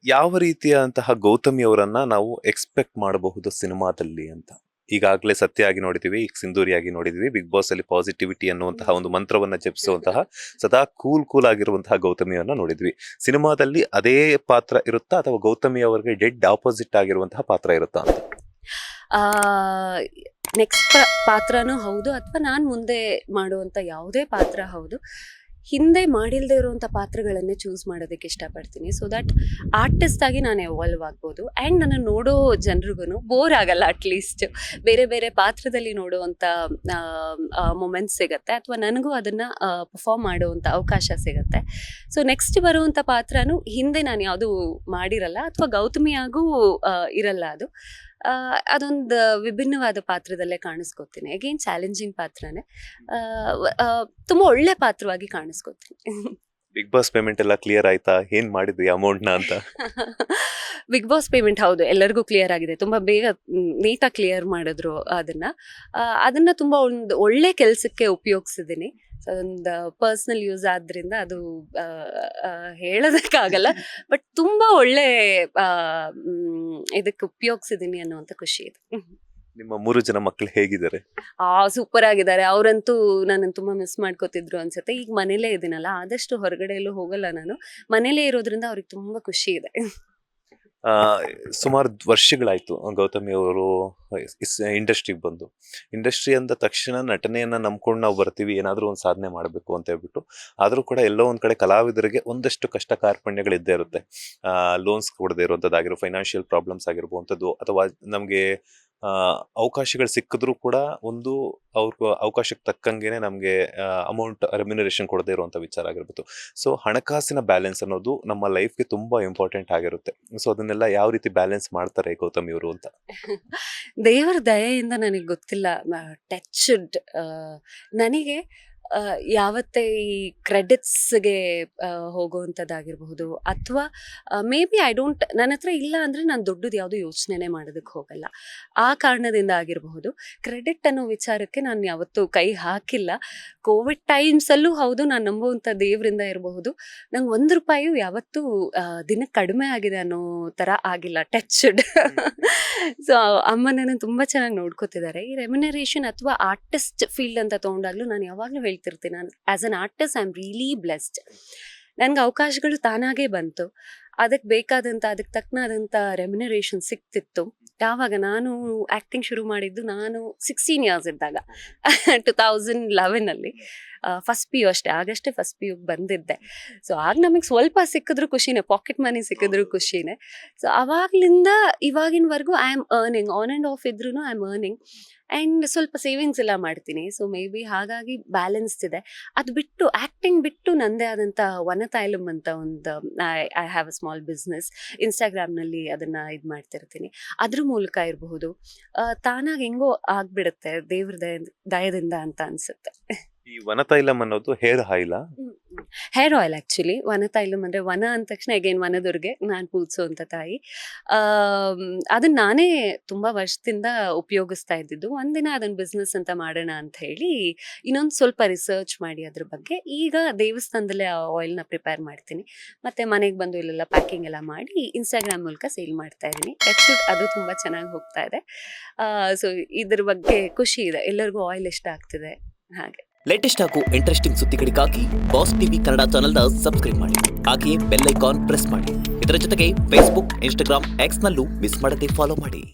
ಯಾವ ರೀತಿಯಾದಂತಹ ಗೌತಮಿ ಅವರನ್ನ ನಾವು ಎಕ್ಸ್ಪೆಕ್ಟ್ ಮಾಡಬಹುದು ಸಿನಿಮಾದಲ್ಲಿ ಅಂತ? ಈಗಾಗಲೇ ಸತ್ಯ ಆಗಿ ನೋಡಿದೀವಿ, ಈಗ ಸಿಂಧೂರಿಯಾಗಿ ನೋಡಿದೀವಿ. ಬಿಗ್ ಬಾಸ್ ಅಲ್ಲಿ ಪಾಸಿಟಿವಿಟಿ ಅನ್ನುವಂತಹ ಒಂದು ಮಂತ್ರವನ್ನ ಜಪಿಸುವಂತಹ ಸದಾ ಕೂಲ್ ಆಗಿರುವಂತಹ ಗೌತಮಿಯನ್ನ ನೋಡಿದ್ವಿ. ಸಿನಿಮಾದಲ್ಲಿ ಅದೇ ಪಾತ್ರ ಇರುತ್ತಾ ಅಥವಾ ಗೌತಮಿ ಅವರಿಗೆ ಡೆಡ್ ಆಪೋಸಿಟ್ ಆಗಿರುವಂತಹ ಪಾತ್ರ ಇರುತ್ತಾ ಅಂತ? ಆ ನೆಕ್ಸ್ಟ್ ಪಾತ್ರನೂ ಹೌದು, ಅಥವಾ ನಾನು ಮುಂದೆ ಮಾಡುವಂತ ಯಾವುದೇ ಪಾತ್ರ ಹೌದು. ಹಿಂದೆ ಮಾಡಿಲ್ದೇ ಇರುವಂಥ ಪಾತ್ರಗಳನ್ನೇ ಚೂಸ್ ಮಾಡೋದಕ್ಕೆ ಇಷ್ಟಪಡ್ತೀನಿ. ಸೊ ದಟ್ ಆರ್ಟಿಸ್ಟ್ ಆಗಿ ನಾನು ಎವಾಲ್ವ್ ಆಗ್ಬೋದು. ಆ್ಯಂಡ್ ನನ್ನ ನೋಡೋ ಜನರಿಗೂ ಬೋರ್ ಆಗಲ್ಲ. ಅಟ್ಲೀಸ್ಟ್ ಬೇರೆ ಬೇರೆ ಪಾತ್ರದಲ್ಲಿ ನೋಡುವಂಥ ಮೊಮೆಂಟ್ಸ್ ಸಿಗುತ್ತೆ, ಅಥವಾ ನನಗೂ ಅದನ್ನು ಪರ್ಫಾರ್ಮ್ ಮಾಡುವಂಥ ಅವಕಾಶ ಸಿಗುತ್ತೆ. ಸೊ ನೆಕ್ಸ್ಟ್ ಬರುವಂಥ ಪಾತ್ರನೂ ಹಿಂದೆ ನಾನು ಯಾವುದೂ ಮಾಡಿರಲ್ಲ, ಅಥವಾ ಗೌತಮಿಯಾಗೂ ಇರಲ್ಲ. ಅದೊಂದು ವಿಭಿನ್ನವಾದ ಪಾತ್ರದಲ್ಲೇ ಕಾಣಿಸ್ಕೊತೀನಿ. ಅಗೇನ್ ಚಾಲೆಂಜಿಂಗ್ ಪಾತ್ರನೇ, ತುಂಬ ಒಳ್ಳೆ ಪಾತ್ರವಾಗಿ ಕಾಣಿಸ್ಕೊತೀನಿ. ಬಿಗ್ ಬಾಸ್ ಪೇಮೆಂಟ್ ಎಲ್ಲ ಕ್ಲಿಯರ್ ಆಯ್ತಾ? ಏನ್ ಮಾಡಿದ್ವಿ ಅಮೌಂಟ್ ನ ಅಂತ? ಬಿಗ್ ಬಾಸ್ ಪೇಮೆಂಟ್ ಹೌದು, ಎಲ್ಲರಿಗೂ ಕ್ಲಿಯರ್ ಆಗಿದೆ. ತುಂಬ ಬೇಗ ನೀಟಾಗಿ ಕ್ಲಿಯರ್ ಮಾಡಿದ್ರು. ಅದನ್ನ ತುಂಬ ಒಂದು ಒಳ್ಳೆ ಕೆಲಸಕ್ಕೆ ಉಪಯೋಗಿಸಿದ್ದೀನಿ. ಸೊ ಅದೊಂದು ಪರ್ಸ್ನಲ್ ಯೂಸ್ ಆದ್ರಿಂದ ಅದು ಹೇಳೋದಕ್ಕಾಗಲ್ಲ, ಬಟ್ ತುಂಬ ಒಳ್ಳೆ ಇದಕ್ಕೆ ಉಪಯೋಗಿಸಿದ್ದೀನಿ ಅನ್ನುವಂಥ ಖುಷಿ ಇದೆ. ನಿಮ್ಮ 3 ಜನ ಮಕ್ಕಳು ಹೇಗಿದ್ದಾರೆ? ಸೂಪರ್ ಆಗಿದ್ದಾರೆ. ಅವರಂತೂ ನನ್ನನ್ನು ತುಂಬಾ ಮಿಸ್ ಮಾಡ್ಕೋತಿದ್ರು ಅನ್ಸುತ್ತೆ. ಈಗ ಮನೇಲೇ ಇದೀನಲ್ಲ, ಆದಷ್ಟು ಹೊರಗಡೆ ಎಲ್ಲೂ ಹೋಗಲ್ಲ ನಾನು. ಮನೇಲೇ ಇರೋದ್ರಿಂದ ಅವ್ರಿಗೆ ತುಂಬಾ ಖುಷಿ ಇದೆ. ಸುಮಾರು ವರ್ಷಗಳಾಯ್ತು ಗೌತಮಿ ಅವರು ಇಂಡಸ್ಟ್ರಿಗೆ ಬಂದು. ಇಂಡಸ್ಟ್ರಿ ಅಂದ ತಕ್ಷಣ ನಟನೆಯನ್ನ ನಂಬ್ಕೊಂಡು ನಾವು ಬರ್ತೀವಿ, ಏನಾದ್ರೂ ಒಂದು ಸಾಧನೆ ಮಾಡಬೇಕು ಅಂತ ಹೇಳ್ಬಿಟ್ಟು. ಆದ್ರೂ ಕೂಡ ಎಲ್ಲೋ ಒಂದ್ ಕಡೆ ಕಲಾವಿದರಿಗೆ ಒಂದಷ್ಟು ಕಷ್ಟ ಕಾರ್ಪಣ್ಯಗಳಿದ್ದೇ ಇರುತ್ತೆ. ಲೋನ್ಸ್ ಕೊಡದೇ ಇರುವಂತದ್ದಾಗಿರೋ, ಫೈನಾನ್ಷಿಯಲ್ ಪ್ರಾಬ್ಲಮ್ಸ್ ಆಗಿರುವಂತದ್ದು, ಅಥವಾ ನಮ್ಗೆ ಅವಕಾಶಗಳು ಸಿಕ್ಕಿದ್ರು ಕೂಡ ಒಂದು ಅವ್ರ ಅವಕಾಶಕ್ಕೆ ತಕ್ಕಂಗೆನೆ ನಮ್ಗೆ ಅಮೌಂಟ್ ರೆಮ್ಯುನರೇಷನ್ ಕೊಡದೇ ಇರುವಂತ ವಿಚಾರ ಆಗಿರ್ಬೋದು. ಸೊ ಹಣಕಾಸಿನ ಬ್ಯಾಲೆನ್ಸ್ ಅನ್ನೋದು ನಮ್ಮ ಲೈಫ್ಗೆ ತುಂಬಾ ಇಂಪಾರ್ಟೆಂಟ್ ಆಗಿರುತ್ತೆ. ಸೊ ಅದನ್ನೆಲ್ಲ ಯಾವ ರೀತಿ ಬ್ಯಾಲೆನ್ಸ್ ಮಾಡ್ತಾರೆ ಗೌತಮಿ ಅವರು ಅಂತ? ದೇವರ ದಯೆಯಿಂದ ನನಗೆ ಗೊತ್ತಿಲ್ಲ. ಟಚ್ಡ್ ನನಗೆ ಯಾವತ್ತೇ ಈ ಕ್ರೆಡಿಟ್ಸ್ಗೆ ಹೋಗುವಂಥದ್ದಾಗಿರಬಹುದು, ಅಥವಾ ಮೇ ಬಿ ನನ್ನ ಹತ್ರ ಇಲ್ಲ ಅಂದರೆ ನಾನು ದೊಡ್ಡದು ಯಾವುದು ಯೋಚನೆ ಮಾಡೋದಕ್ಕೆ ಹೋಗಲ್ಲ. ಆ ಕಾರಣದಿಂದ ಆಗಿರಬಹುದು. ಕ್ರೆಡಿಟ್ ಅನ್ನೋ ವಿಚಾರಕ್ಕೆ ನಾನು ಯಾವತ್ತೂ ಕೈ ಹಾಕಿಲ್ಲ. ಕೋವಿಡ್ ಟೈಮ್ಸಲ್ಲೂ ಹೌದು, ನಾನು ನಂಬುವಂಥ ದೇವರಿಂದ ಇರಬಹುದು, ನಂಗೆ ₹1 ಯಾವತ್ತೂ ದಿನಕ್ಕೆ ಕಡಿಮೆ ಆಗಿದೆ ಅನ್ನೋ ಥರ ಆಗಿಲ್ಲ. ಟಚ್ಡ್. ಸೊ ಅಮ್ಮ ನನ್ನ ತುಂಬ ಚೆನ್ನಾಗಿ ನೋಡ್ಕೋತಿದ್ದಾರೆ. ಈ ರೆಮ್ಯುನರೇಷನ್ ಅಥವಾ ಆರ್ಟಿಸ್ಟ್ ಫೀಲ್ಡ್ ಅಂತ ತೊಗೊಂಡಾಗ್ಲೂ ನಾನು ಯಾವಾಗಲೂ ಹೇಳ್ತಿರ್ತೀನಿ, ನಾನು as an artist I am really blessed. ನನಗೆ ಅವಕಾಶಗಳು ತಾನಾಗೇ ಬಂತು. ಅದಕ್ಕೆ ತಕ್ಕನಾದಂಥ ರೆಮ್ಯುನರೇಷನ್ ಸಿಕ್ತಿತ್ತು. ಯಾವಾಗ ನಾನು ಆ್ಯಕ್ಟಿಂಗ್ ಶುರು ಮಾಡಿದ್ದು ನಾನು 16 ಇಯರ್ಸ್ ಇದ್ದಾಗ, 2011 ಫಸ್ಟ್ PU ಆಗಷ್ಟೇ ಫಸ್ಟ್ PU ಬಂದಿದ್ದೆ. ಸೊ ಆಗ ನಮಗೆ ಸ್ವಲ್ಪ ಸಿಕ್ಕಿದ್ರು ಖುಷಿನೇ, ಪಾಕೆಟ್ ಮನಿ ಸಿಕ್ಕಿದ್ರು ಖುಷಿನೇ. ಸೊ ಅವಾಗ್ಲಿಂದ ಇವಾಗಿನವರೆಗೂ I am earning, on and off ಇದ್ರೂ ಐ ಆಮ್ ಅರ್ನಿಂಗ್. ಆ್ಯಂಡ್ ಸ್ವಲ್ಪ ಸೇವಿಂಗ್ಸ್ ಎಲ್ಲ ಮಾಡ್ತೀನಿ. ಸೊ ಮೇ ಬಿ ಹಾಗಾಗಿ ಬ್ಯಾಲೆನ್ಸ್ಡ್ ಇದೆ. ಅದು ಬಿಟ್ಟು ಆ್ಯಕ್ಟಿಂಗ್ ಬಿಟ್ಟು ನನ್ನದೇ ಆದಂಥ ವನತೈಲಮ್ ಅಂತ ಒಂದು I have a small business. ಇನ್ಸ್ಟಾಗ್ರಾಮ್ನಲ್ಲಿ ಅದನ್ನು ಇದು ಮಾಡ್ತಿರ್ತೀನಿ. ಅದ್ರ ಮೂಲಕ ಇರಬಹುದು, ತಾನಾಗಿ ಹೆಂಗೋ ಆಗ್ಬಿಡುತ್ತೆ ದೇವ್ರ ದಯದಿಂದ ಅಂತ ಅನ್ಸುತ್ತೆ. ಈ ವನತೈಲಮ್ ಅನ್ನೋದು hair oil? Hair oil actually. Vanathailam ಅಂದರೆ ವನ ಅಂದ ತಕ್ಷಣ ಅಗೇನ್ ವನದುರ್ಗೆ, ನಾನು ಪೂಜಿಸುವಂಥ ತಾಯಿ. ಅದನ್ನ ನಾನೇ ತುಂಬ ವರ್ಷದಿಂದ ಉಪಯೋಗಿಸ್ತಾ ಇದ್ದಿದ್ದು. ಒಂದಿನ ಅದನ್ನ ಬಿಸ್ನೆಸ್ ಅಂತ ಮಾಡೋಣ ಅಂತ ಹೇಳಿ ಇನ್ನೊಂದು ಸ್ವಲ್ಪ ರಿಸರ್ಚ್ ಮಾಡಿ ಅದ್ರ ಬಗ್ಗೆ ಈಗ ದೇವಸ್ಥಾನದಲ್ಲೇ ಆ ಆಯಿಲ್ನ ಪ್ರಿಪೇರ್ ಮಾಡ್ತೀನಿ. ಮತ್ತು ಮನೆಗೆ ಬಂದು ಇಲ್ಲೆಲ್ಲ ಪ್ಯಾಕಿಂಗ್ ಎಲ್ಲ ಮಾಡಿ ಇನ್ಸ್ಟಾಗ್ರಾಮ್ ಮೂಲಕ ಸೇಲ್ ಮಾಡ್ತಾ ಇದ್ದೀನಿ. ಅದು ತುಂಬ ಚೆನ್ನಾಗಿ ಹೋಗ್ತಾ ಇದೆ. ಸೊ ಇದ್ರ ಬಗ್ಗೆ ಖುಷಿ ಇದೆ, ಎಲ್ಲರಿಗೂ ಆಯಿಲ್ ಇಷ್ಟ ಆಗ್ತಿದೆ. ಹಾಗೆ ಲೇಟೆಸ್ಟ್ ಹಾಗೂ ಇಂಟ್ರೆಸ್ಟಿಂಗ್ ಸುದ್ದಿಗಳಿಗಾಗಿ ಬಾಸ್ ಟಿವಿ ಕನ್ನಡ ಚಾನೆಲ್ನ ಸಬ್ಸ್ಕ್ರೈಬ್ ಮಾಡಿ. ಹಾಗೆಯೇ ಬೆಲ್ ಐಕಾನ್ ಪ್ರೆಸ್ ಮಾಡಿ. ಇದರ ಜೊತೆಗೆ ಫೇಸ್ಬುಕ್, ಇನ್ಸ್ಟಾಗ್ರಾಮ್, ಎಕ್ಸ್ನಲ್ಲೂ ಮಿಸ್ ಮಾಡದೆ ಫಾಲೋ ಮಾಡಿ.